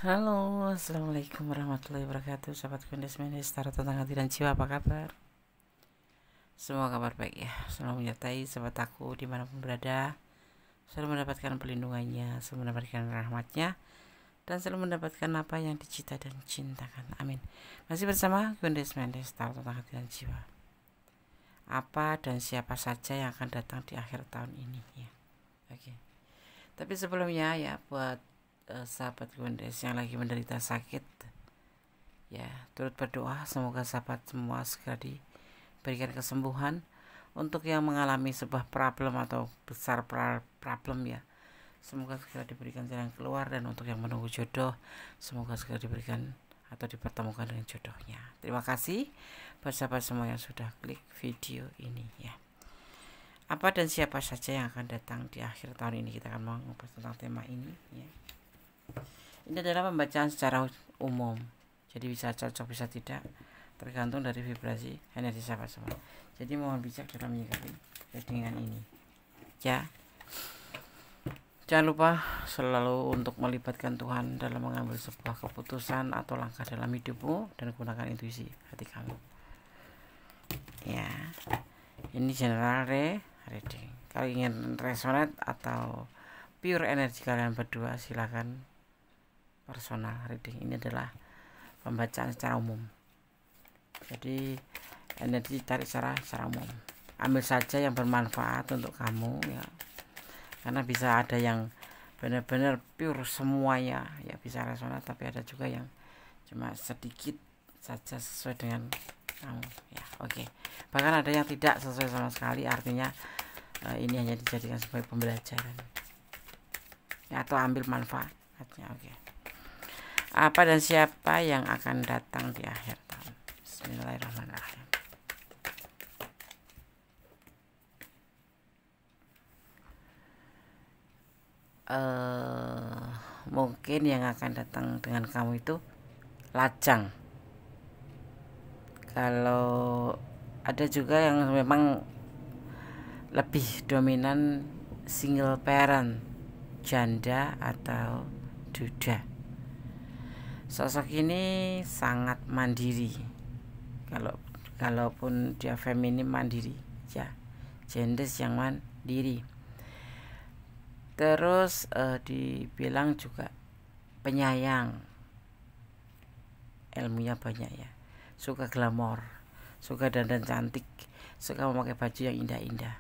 Halo, assalamualaikum warahmatullahi wabarakatuh. Sahabat Kundes Mendes, Tarot tentang hati dan jiwa, apa kabar? Semua kabar baik ya. Selalu menyertai sahabat aku dimanapun berada. Selalu mendapatkan pelindungannya, selalu mendapatkan rahmatnya, dan selalu mendapatkan apa yang dicita dan cintakan. Amin. Masih bersama Kundes Mendes, Tarot tentang hati dan jiwa. Apa dan siapa saja yang akan datang di akhir tahun ini ya. Oke. Tapi sebelumnya ya, buat sahabat Kundes yang lagi menderita sakit, ya turut berdoa semoga sahabat semua segera diberikan kesembuhan. Untuk yang mengalami sebuah problem atau besar problem ya, semoga segera diberikan jalan keluar. Dan untuk yang menunggu jodoh, semoga segera diberikan atau dipertemukan dengan jodohnya. Terima kasih buat sahabat semua yang sudah klik video ini ya. Apa dan siapa saja yang akan datang di akhir tahun ini, kita akan mengupas tentang tema ini ya. Ini adalah pembacaan secara umum, jadi bisa cocok bisa tidak, tergantung dari vibrasi energi sahabat semua. Jadi mohon bijak dalam menyikapi readingan ini ya. Jangan lupa selalu untuk melibatkan Tuhan dalam mengambil sebuah keputusan atau langkah dalam hidupmu, dan gunakan intuisi hati kamu ya. Ini general reading. Kalau ingin resonate atau pure energi kalian berdua, silakan personal reading. Ini adalah pembacaan secara umum, jadi energi tarik secara umum. Ambil saja yang bermanfaat untuk kamu ya, karena bisa ada yang benar-benar pure semuanya ya, bisa resonat, tapi ada juga yang cuma sedikit saja sesuai dengan kamu ya. Oke. Bahkan ada yang tidak sesuai sama sekali, artinya ini hanya dijadikan sebagai pembelajaran ya, atau ambil manfaatnya. Oke. Apa dan siapa yang akan datang di akhir tahun? Bismillahirrahmanirrahim. Mungkin yang akan datang dengan kamu itu lajang. Kalau ada juga yang memang lebih dominan single parent, janda atau duda. Sosok ini sangat mandiri. Kalaupun dia feminim, mandiri ya, gender yang mandiri. Terus dibilang juga penyayang, ilmunya banyak ya, suka glamor, suka dandan cantik, suka memakai baju yang indah-indah.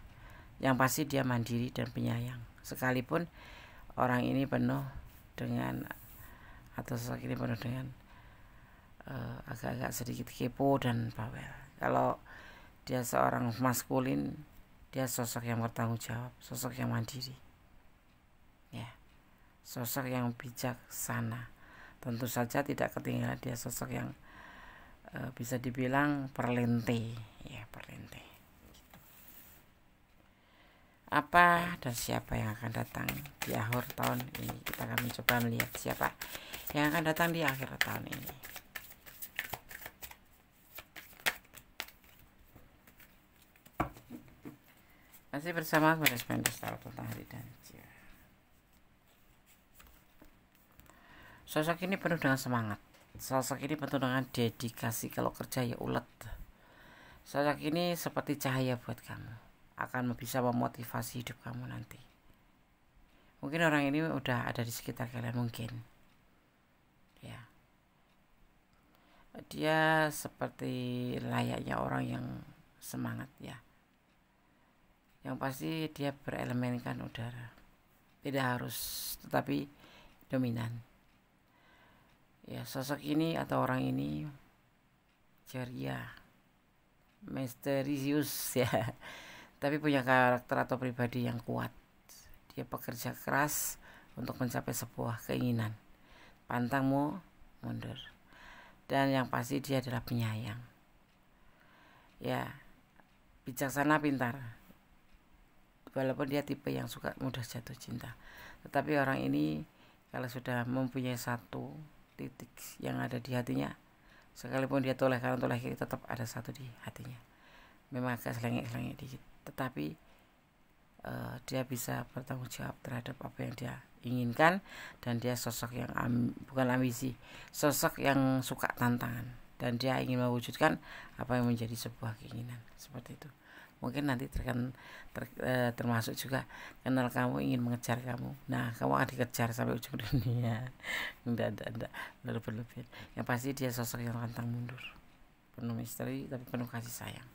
Yang pasti dia mandiri dan penyayang, sekalipun orang ini penuh dengan, atau sosok ini penuh dengan agak-agak sedikit kepo dan bawel. Kalau dia seorang maskulin, dia sosok yang bertanggung jawab, sosok yang mandiri ya, sosok yang bijaksana. Tentu saja tidak ketinggalan dia sosok yang bisa dibilang perlente ya, perlente gitu. Apa dan siapa yang akan datang di akhir tahun ini? Kita akan mencoba melihat siapa yang akan datang di akhir tahun ini. Masih bersama Kundes Mendes, Tarot tentang hati dan jiwa. Sosok ini penuh dengan semangat. Sosok ini penuh dengan dedikasi. Kalau kerja ya ulet. Sosok ini seperti cahaya buat kamu, akan bisa memotivasi hidup kamu nanti. Mungkin orang ini udah ada di sekitar kalian, mungkin ya. Dia seperti layaknya orang yang semangat ya. Yang pasti dia berelemenkan udara. Tidak harus, tetapi dominan. Ya, sosok ini atau orang ini ceria, misterius ya, tapi punya karakter atau pribadi yang kuat. Dia bekerja keras untuk mencapai sebuah keinginan, pantang mundur. Dan yang pasti dia adalah penyayang ya, bijaksana, pintar. Walaupun dia tipe yang suka mudah jatuh cinta, tetapi orang ini kalau sudah mempunyai satu titik yang ada di hatinya, sekalipun dia toleh kanan toleh kiri, tetap ada satu di hatinya. Memang agak selengek-selengek dikit, tetapi dia bisa bertanggung jawab terhadap apa yang dia inginkan, dan dia sosok yang bukan ambisi, sosok yang suka tantangan, dan dia ingin mewujudkan apa yang menjadi sebuah keinginan seperti itu. Mungkin nanti termasuk juga kenal kamu, ingin mengejar kamu. Nah, kamu akan dikejar sampai ujung dunia. Enggak berlebihan. Yang pasti dia sosok yang pantang mundur, penuh misteri tapi penuh kasih sayang.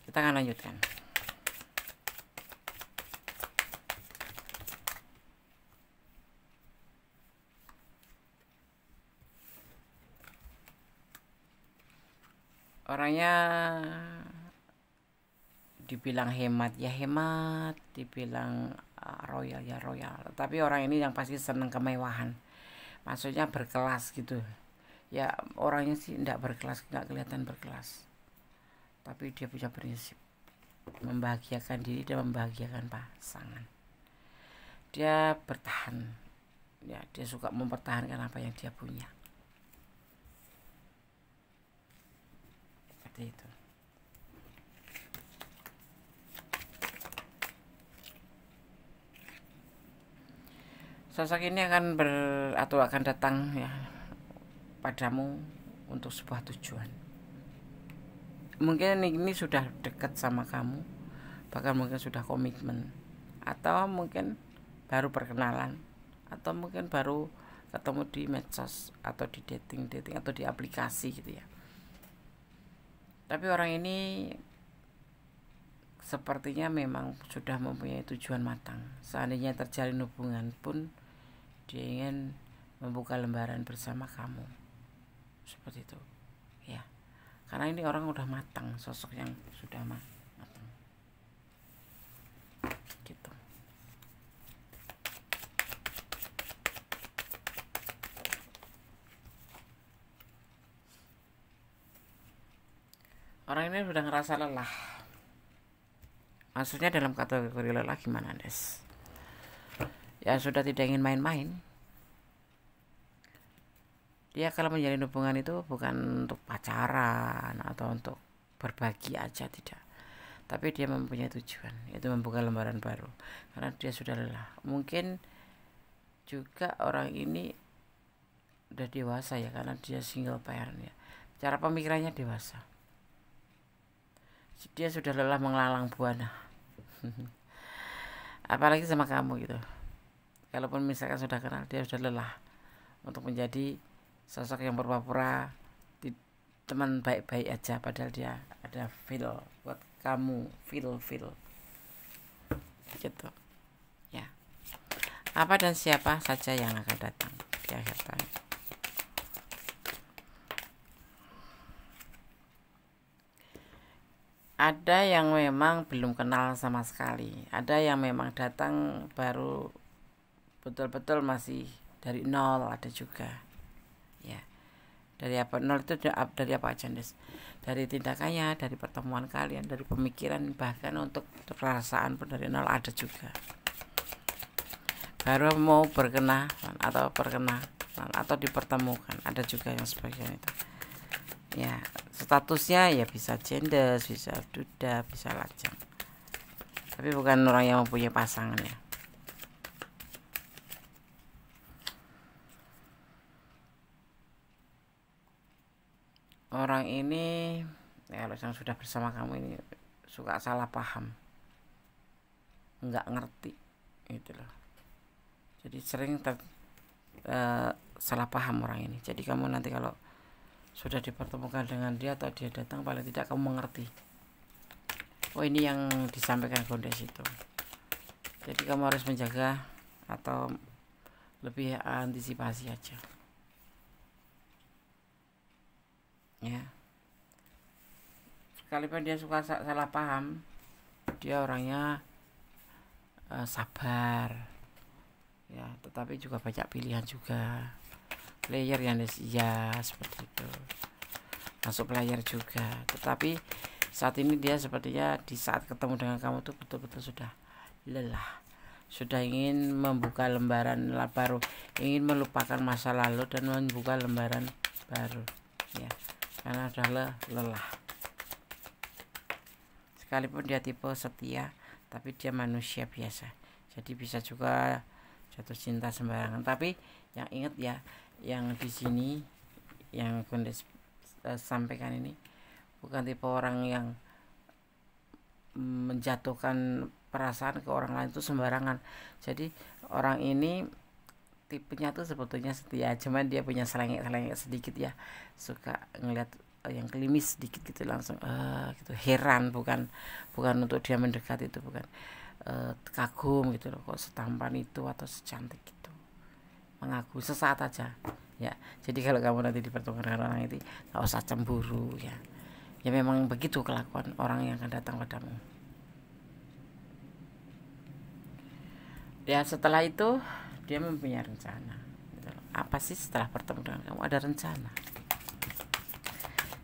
Kita akan lanjutkan. Orangnya dibilang hemat ya hemat, dibilang royal ya royal, tapi orang ini yang pasti senang kemewahan, maksudnya berkelas gitu ya. Orangnya sih tidak berkelas, nggak kelihatan berkelas, tapi dia punya prinsip membahagiakan diri dan membahagiakan pasangan. Dia bertahan ya, dia suka mempertahankan apa yang dia punya. Itu sosok ini akan akan datang ya padamu untuk sebuah tujuan. Mungkin ini sudah dekat sama kamu, bahkan mungkin sudah komitmen, atau mungkin baru perkenalan, atau mungkin baru ketemu di medsos atau di dating atau di aplikasi gitu ya. Tapi orang ini sepertinya memang sudah mempunyai tujuan matang. Seandainya terjalin hubungan pun, dia ingin membuka lembaran bersama kamu. Seperti itu ya. Karena ini orang udah matang, sosok yang sudah matang gitu. Orang ini sudah ngerasa lelah. Maksudnya dalam kategori lelah gimana, Des? Ya sudah tidak ingin main-main. Dia kalau menjalin hubungan itu bukan untuk pacaran atau untuk berbagi aja, tidak. Tapi dia mempunyai tujuan, yaitu membuka lembaran baru. Karena dia sudah lelah. Mungkin juga orang ini udah dewasa ya, karena dia single parent ya. Cara pemikirannya dewasa. Dia sudah lelah mengelalang buana. Apalagi sama kamu gitu. Kalaupun misalkan sudah kenal, dia sudah lelah untuk menjadi sosok yang pura-pura teman baik-baik aja, padahal dia ada feel buat kamu, feel gitu ya. Apa dan siapa saja yang akan datang di akhir tahun? Ada yang memang belum kenal sama sekali, ada yang memang datang baru betul-betul masih dari nol, ada juga ya. Dari apa nol itu dari apa aja, Des? Dari tindakannya, dari pertemuan kalian, dari pemikiran, bahkan untuk perasaan pun dari nol ada juga. Baru mau berkenalan atau dipertemukan, ada juga yang sebagian itu ya. Statusnya ya bisa gender, bisa duda, bisa lajang, tapi bukan orang yang mempunyai pasangan ya. Orang ini ya, kalau yang sudah bersama kamu ini suka salah paham, nggak ngerti gitu loh. Jadi sering salah paham orang ini. Jadi kamu nanti kalau sudah dipertemukan dengan dia atau dia datang, paling tidak kamu mengerti, oh ini yang disampaikan Gondes itu. Jadi kamu harus menjaga atau lebih antisipasi aja ya. Sekalipun dia suka salah paham, dia orangnya sabar ya, tetapi juga banyak pilihan juga. Player yang ya seperti itu, masuk player juga. Tetapi saat ini dia sepertinya di saat ketemu dengan kamu tuh betul-betul sudah lelah, sudah ingin membuka lembaran baru, ingin melupakan masa lalu dan membuka lembaran baru ya, karena sudah lelah. Sekalipun dia tipe setia, tapi dia manusia biasa, jadi bisa juga jatuh cinta sembarangan. Tapi yang ingat ya, yang di sini yang Gondes sampaikan ini bukan tipe orang yang menjatuhkan perasaan ke orang lain itu sembarangan. Jadi orang ini tipenya tuh sebetulnya setia, cuman dia punya selengek sedikit ya, suka ngeliat yang klimis sedikit gitu langsung gitu heran, bukan untuk dia mendekat, itu bukan kagum gitu loh, kok setampan itu atau secantik itu, mengagumi sesaat aja ya. Jadi kalau kamu nanti dipertemukan dengan orang itu nggak usah cemburu ya, ya memang begitu kelakuan orang yang akan datang padamu ya. Setelah itu dia mempunyai rencana gitu. Apa sih setelah bertemu dengan kamu? Ada rencana,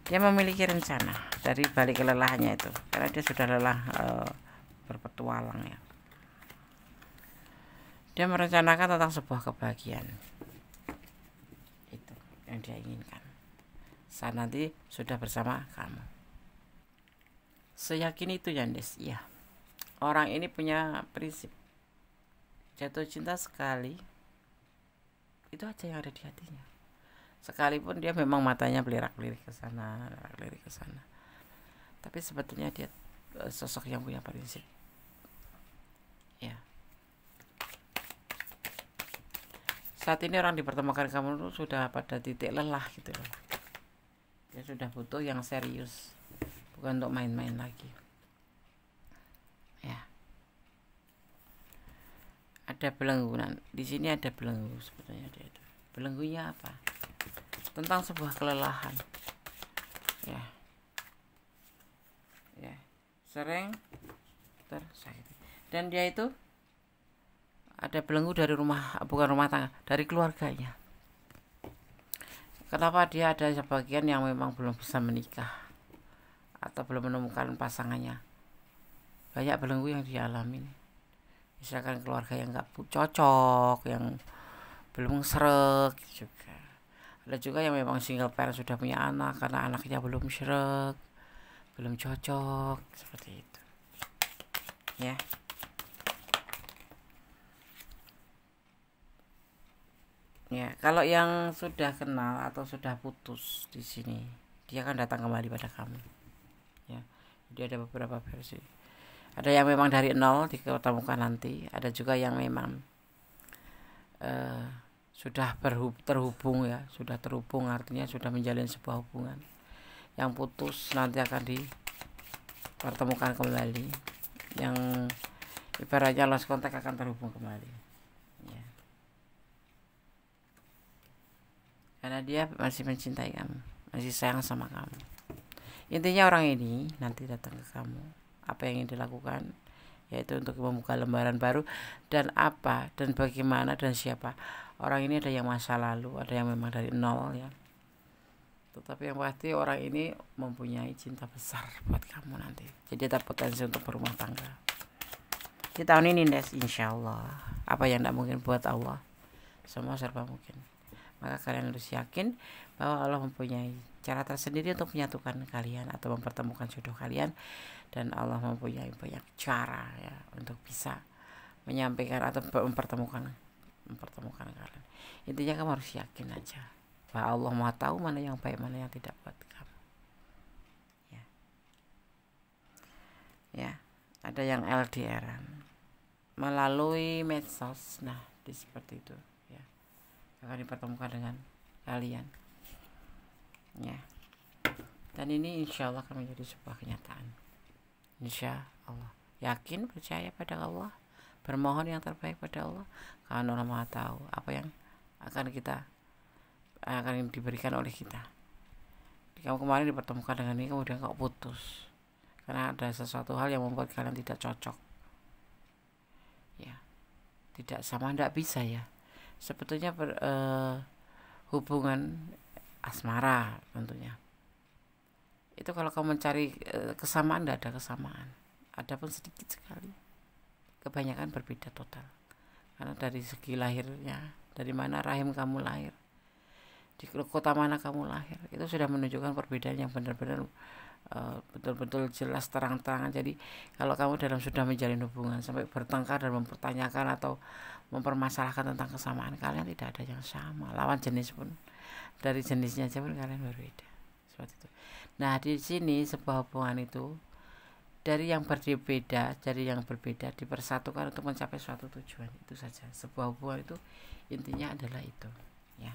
dia memiliki rencana dari balik kelelahannya itu, karena dia sudah lelah berpetualang ya. Dia merencanakan tentang sebuah kebahagiaan, itu yang dia inginkan saat nanti sudah bersama kamu. Seyakin itu Yandes ya. Orang ini punya prinsip, jatuh cinta sekali itu aja yang ada di hatinya, sekalipun dia memang matanya belirak-belirik ke sana, tapi sebetulnya dia sosok yang punya prinsip ya. Saat ini orang dipertemukan kamu itu sudah pada titik lelah gitu loh, dia sudah butuh yang serius, bukan untuk main-main lagi ya. Ada belenggu di sini, ada belenggu sebetulnya. Dia itu belenggunya apa? Tentang sebuah kelelahan ya, sering tersakiti. Dan dia itu ada belenggu dari bukan rumah tangga, dari keluarganya. Kenapa? Dia ada sebagian yang memang belum bisa menikah atau belum menemukan pasangannya. Banyak belenggu yang dialami, misalkan keluarga yang nggak cocok, yang belum sreg juga. Ada juga yang memang single parent, sudah punya anak, karena anaknya belum sreg, belum cocok, seperti itu ya. Ya, kalau yang sudah kenal atau sudah putus di sini, dia akan datang kembali pada kamu. Ya, jadi ada beberapa versi. Ada yang memang dari nol diketemukan nanti, ada juga yang memang sudah terhubung ya, sudah terhubung artinya sudah menjalin sebuah hubungan. Yang putus nanti akan dipertemukan kembali. Yang ibaratnya lost contact akan terhubung kembali. Ya. Karena dia masih mencintai kamu, masih sayang sama kamu. Intinya orang ini nanti datang ke kamu, apa yang ingin dilakukan yaitu untuk membuka lembaran baru. Dan apa dan bagaimana dan siapa orang ini, ada yang masa lalu, ada yang memang dari nol ya, tetapi yang pasti orang ini mempunyai cinta besar buat kamu nanti. Jadi ada potensi untuk berumah tangga di tahun ini Des, insya Allah. Apa yang tidak mungkin buat Allah, semua serba mungkin. Maka kalian harus yakin bahwa Allah mempunyai cara tersendiri untuk menyatukan kalian atau mempertemukan jodoh kalian. Dan Allah mempunyai banyak cara ya untuk bisa menyampaikan atau mempertemukan kalian. Intinya kamu harus yakin aja bahwa Allah Maha tahu mana yang baik, mana yang tidak buat kamu. Ya, ada yang LDRan melalui medsos. Nah, seperti itu ya, akan dipertemukan dengan kalian ya. Dan ini insya Allah akan menjadi sebuah kenyataan, insya Allah. Yakin, percaya pada Allah, bermohon yang terbaik pada Allah, karena Allah Maha tahu apa yang akan diberikan oleh kita. Kamu kemarin dipertemukan dengan ini, kemudian kau putus karena ada sesuatu hal yang membuat kalian tidak cocok ya, tidak sama, tidak bisa ya. Sebetulnya hubungan asmara tentunya itu kalau kamu mencari kesamaan, tidak ada kesamaan, ada pun sedikit sekali, kebanyakan berbeda total. Karena dari segi lahirnya, dari mana rahim kamu lahir, di kota mana kamu lahir, itu sudah menunjukkan perbedaan yang benar-benar betul-betul jelas terang-terangan. Jadi kalau kamu sudah menjalin hubungan sampai bertengkar dan mempertanyakan atau mempermasalahkan tentang kesamaan kalian, tidak ada yang sama. Lawan jenis pun, dari jenisnya aja pun kalian berbeda, seperti itu. Nah, di sini sebuah hubungan itu dari yang berbeda dipersatukan untuk mencapai suatu tujuan, itu saja. Sebuah hubungan itu intinya adalah itu, ya.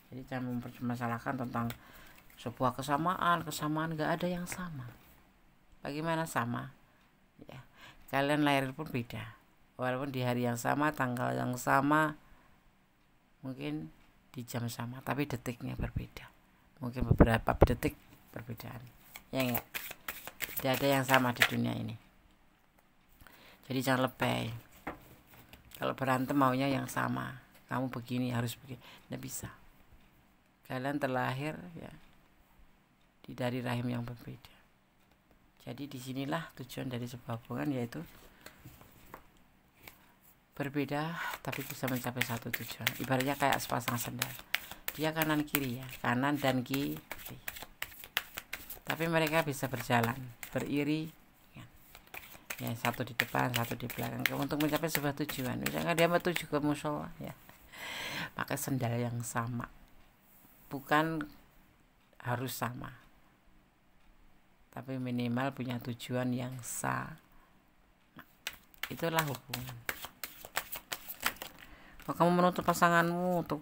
Jadi jangan mempermasalahkan tentang sebuah kesamaan nggak ada yang sama. Bagaimana sama? Ya, kalian lahir pun beda, walaupun di hari yang sama, tanggal yang sama, mungkin di jam sama, tapi detiknya berbeda. Mungkin beberapa detik perbedaan, ya enggak? Tidak ada yang sama di dunia ini. Jadi jangan lebay. Kalau berantem maunya yang sama, kamu begini harus begini, tidak bisa. Kalian terlahir ya dari rahim yang berbeda. Jadi disinilah tujuan dari sebuah hubungan, yaitu berbeda tapi bisa mencapai satu tujuan. Ibaratnya kayak sepasang sendal, dia kanan kiri, ya, kanan dan kiri, tapi mereka bisa berjalan beriri, ya, satu di depan satu di belakang untuk mencapai sebuah tujuan. Misalnya dia menuju ke musola, ya, pakai sendal yang sama, bukan harus sama, tapi minimal punya tujuan yang sama. Itulah hubungan. Kalau kamu menuntut pasanganmu untuk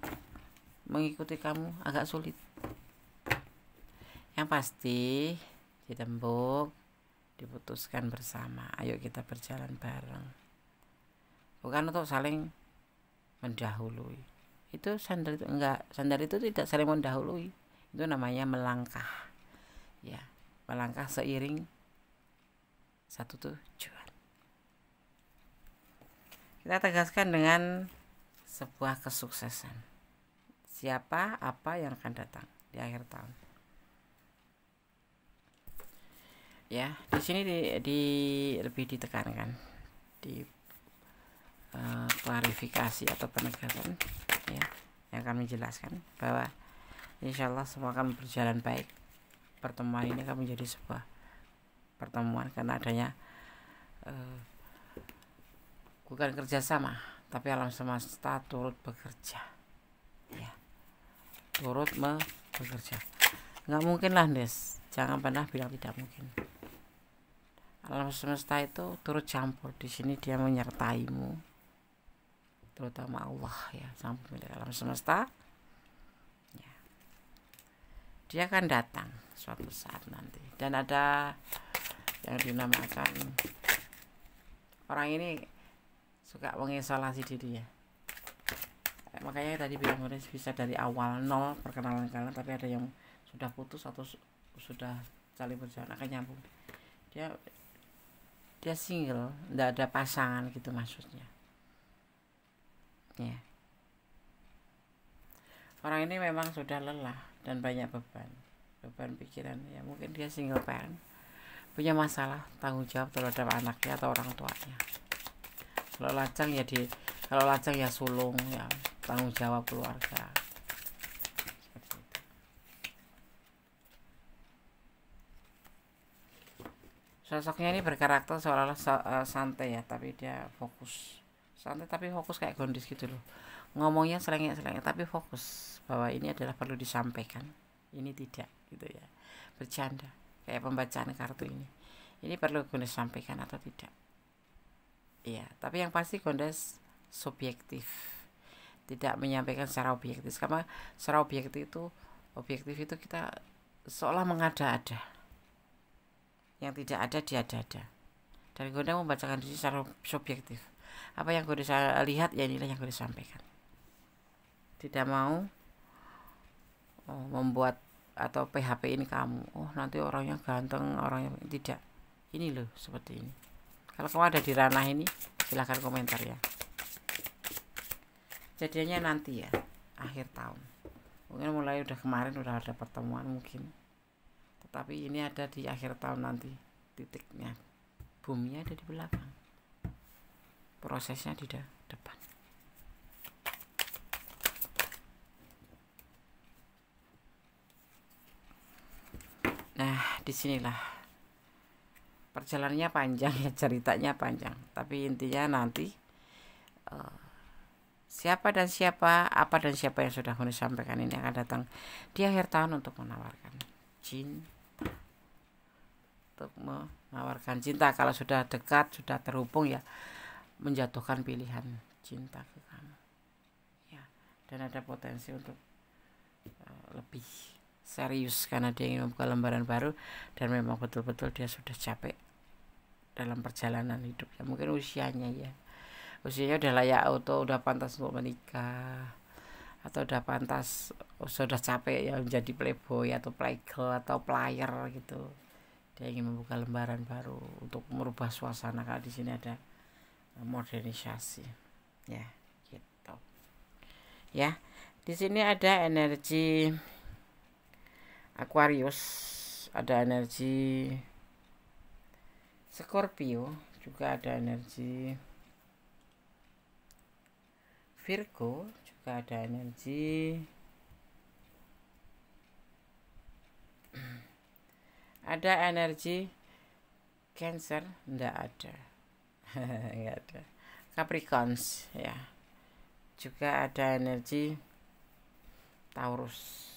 mengikuti kamu, agak sulit. Yang pasti ditembuk, diputuskan bersama, ayo kita berjalan bareng, bukan untuk saling mendahului. Itu sandal itu enggak, sandal itu tidak saling mendahului, itu namanya melangkah, ya, melangkah seiring satu tujuan. Kita tegaskan dengan sebuah kesuksesan, siapa apa yang akan datang di akhir tahun. Ya, di sini lebih ditekankan di klarifikasi atau penegasan, ya, yang kami jelaskan bahwa insyaallah semua akan berjalan baik. Pertemuan ini akan menjadi sebuah pertemuan karena adanya bukan kerjasama, tapi alam semesta turut bekerja, ya, turut bekerja. Nggak mungkin lah, Des, jangan pernah bilang tidak mungkin. Alam semesta itu turut campur di sini, dia menyertaimu, terutama Allah, ya, sang pemilik alam semesta, ya. Dia akan datang suatu saat nanti, dan ada yang dinamakan, orang ini suka mengisolasi diri, ya. Makanya tadi bilang bisa dari awal nol perkenalan kalian, tapi ada yang sudah putus atau sudah saling berjalan akan nyambung. Dia single, tidak ada pasangan gitu maksudnya, ya. Orang ini memang sudah lelah dan banyak beban pikiran, ya, mungkin dia single parent, punya masalah tanggung jawab terhadap anaknya atau orang tuanya. Kalau lajang ya sulung, ya, tanggung jawab keluarga. Sosoknya ini berkarakter seolah-olah santai, ya, tapi dia fokus. Santai tapi fokus, kayak Gondis gitu loh. Ngomongnya selengek-selengek tapi fokus bahwa ini adalah perlu disampaikan, ini tidak, gitu, ya. Bercanda kayak pembacaan kartu ini. Ini perlu Gondis sampaikan atau tidak? Iya, tapi yang pasti Gondis subjektif, tidak menyampaikan secara objektif. Karena secara objektif itu kita seolah mengada-ada, yang tidak ada diada-ada. Dan Gonda membacakan diri secara subjektif. Apa yang Gonda lihat, ya inilah yang Gonda sampaikan. Tidak mau membuat atau PHP ini kamu, nanti orangnya ganteng, orangnya tidak. Ini loh seperti ini. Kalau kamu ada di ranah ini, silahkan komentar, ya. Jadinya nanti, ya, akhir tahun. Mungkin mulai udah kemarin udah ada pertemuan mungkin, tetapi ini ada di akhir tahun nanti, titiknya, buminya ada di belakang, prosesnya di depan. Nah, disinilah perjalanannya panjang ya, ceritanya panjang, tapi intinya nanti siapa dan siapa, apa dan siapa yang sudah Huni sampaikan ini akan datang di akhir tahun untuk menawarkan cinta, untuk menawarkan cinta. Kalau sudah dekat, sudah terhubung ya, menjatuhkan pilihan cinta ke kamu ya, dan ada potensi untuk lebih serius karena dia ingin membuka lembaran baru dan memang betul-betul dia sudah capek dalam perjalanan hidup ya, mungkin usianya udah layak atau udah pantas untuk menikah, atau udah pantas, sudah capek ya menjadi playboy atau playgirl atau player gitu. Dia ingin membuka lembaran baru untuk merubah suasana. Kalau di sini ada modernisasi ya gitu ya. Di sini ada energi Aquarius, ada energi Scorpio, juga ada energi Virgo, juga ada energi Cancer, enggak ada. Enggak ada. Capricorns ya. Juga ada energi Taurus.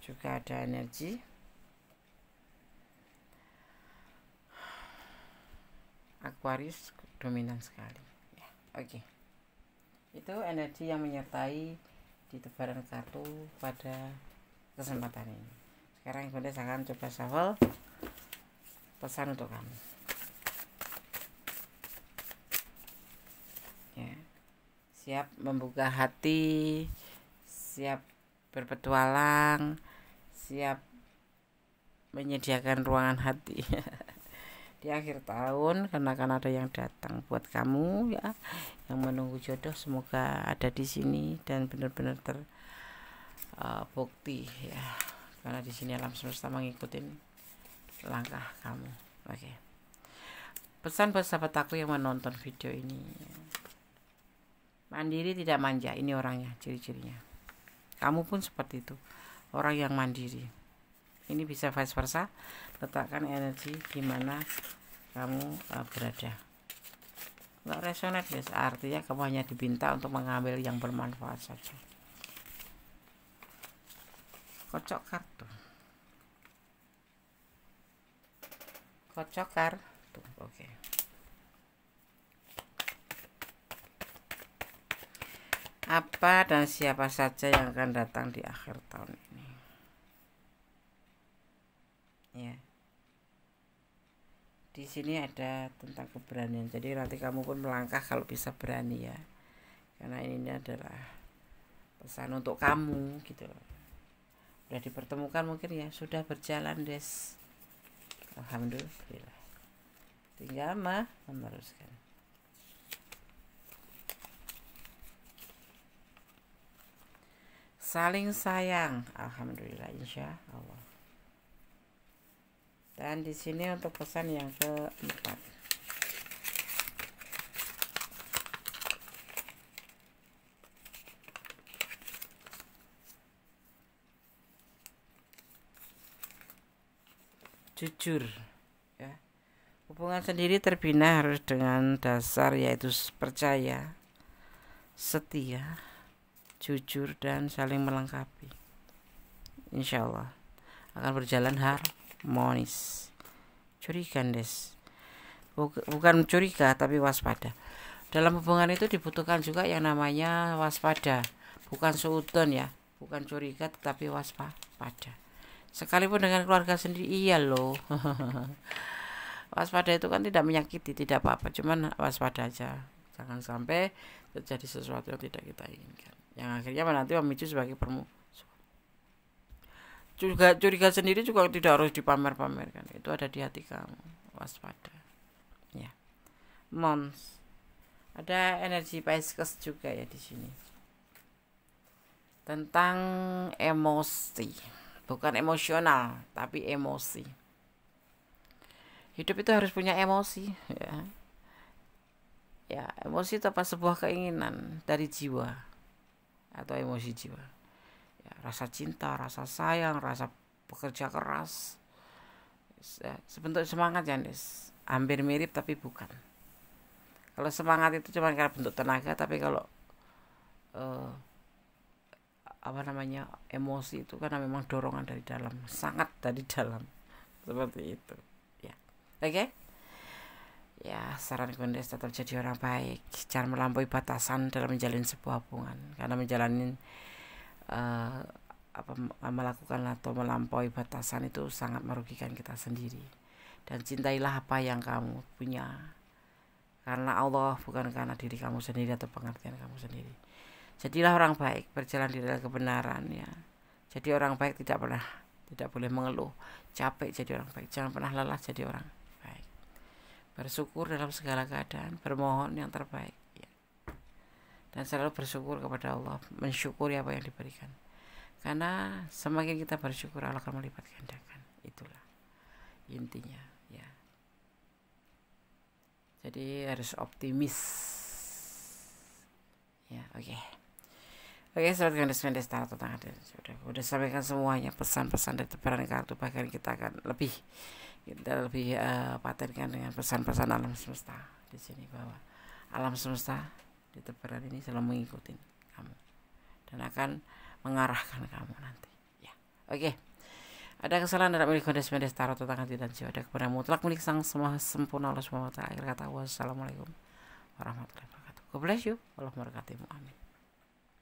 Juga ada energi Aquarius, dominan sekali ya. Oke. Itu energi yang menyertai di tebaran kartu pada kesempatan ini. Sekarang Ibunda akan coba shuffle pesan untuk kamu ya. Siap membuka hati, siap berpetualang, siap menyediakan ruangan hati di akhir tahun, karena akan ada yang datang buat kamu ya, yang menunggu jodoh. Semoga ada di sini dan benar-benar terbukti ya, karena di sini alam semesta mengikuti langkah kamu. Oke. Pesan buat sahabat aku yang menonton video ini, mandiri tidak manja, ini orangnya, ciri-cirinya. Kamu pun seperti itu, orang yang mandiri. Ini bisa vice versa. Letakkan energi di mana kamu berada. Nggak resonate guys, artinya kamu hanya diminta untuk mengambil yang bermanfaat saja. Kocok kartu. Kocok kartu. Oke. Apa dan siapa saja yang akan datang di akhir tahun ini? Ya. Di sini ada tentang keberanian. Jadi nanti kamu pun melangkah kalau bisa berani ya. Karena ini adalah pesan untuk kamu gitu. Udah dipertemukan mungkin ya, sudah berjalan des. Alhamdulillah. Tinggal meneruskan. Saling sayang, alhamdulillah, insya Allah. Dan di sini untuk pesan yang keempat, jujur ya. Hubungan sendiri terbina harus dengan dasar yaitu percaya, setia, jujur, dan saling melengkapi. Insya Allah akan berjalan harmonis. Curiga des, bukan curiga tapi waspada. Dalam hubungan itu dibutuhkan juga yang namanya waspada, bukan suudon ya, bukan curiga tetapi waspada. Sekalipun dengan keluarga sendiri, iya loh. Waspada itu kan tidak menyakiti, tidak apa-apa, cuman waspada aja, jangan sampai terjadi sesuatu yang tidak kita inginkan, yang akhirnya nanti memicu sebagai juga curiga sendiri juga tidak harus dipamer-pamerkan, itu ada di hati kamu. Waspada ya. Mons, ada energi Pisces juga ya di sini, tentang emosi, bukan emosional tapi emosi. Hidup itu harus punya emosi ya. Ya, emosi itu apa? Sebuah keinginan dari jiwa atau emosi jiwa ya, rasa cinta, rasa sayang, rasa bekerja keras sebentuk semangat ya, hampir mirip tapi bukan. Kalau semangat itu cuma karena bentuk tenaga, tapi kalau emosi itu karena memang dorongan dari dalam, sangat dari dalam, seperti itu ya. Oke. Ya, saran Gondes tetap jadi orang baik, jangan melampaui batasan dalam menjalin sebuah hubungan, karena melakukan atau melampaui batasan itu sangat merugikan kita sendiri. Dan cintailah apa yang kamu punya, karena Allah, bukan karena diri kamu sendiri atau pengertian kamu sendiri. Jadilah orang baik, berjalan di dalam kebenaran ya. Jadi orang baik tidak boleh mengeluh, capek jadi orang baik, jangan pernah lelah jadi orang baik. Bersyukur dalam segala keadaan, bermohon yang terbaik ya. Dan selalu bersyukur kepada Allah, mensyukuri apa yang diberikan. Karena semakin kita bersyukur, Allah akan melipat gandakan. Itulah intinya ya. Jadi harus optimis ya. Oke, sahabat Gondes taruh tangan. Sudah sampaikan semuanya, pesan-pesan dari tebaran kartu. Bahkan kita akan lebih patenkan dengan pesan-pesan alam semesta di sini, bahwa alam semesta di tebaran ini selalu mengikuti kamu dan akan mengarahkan kamu nanti ya. Oke. Ada kesalahan dalam milik Gondes taruh tangan dan jiwa, ada kebenaran mutlak milik Sang Semua Sempurna Allah SWT. Akhir kata, wassalamualaikum warahmatullahi wabarakatuh. God bless you. Allah memberkatimu. Amin.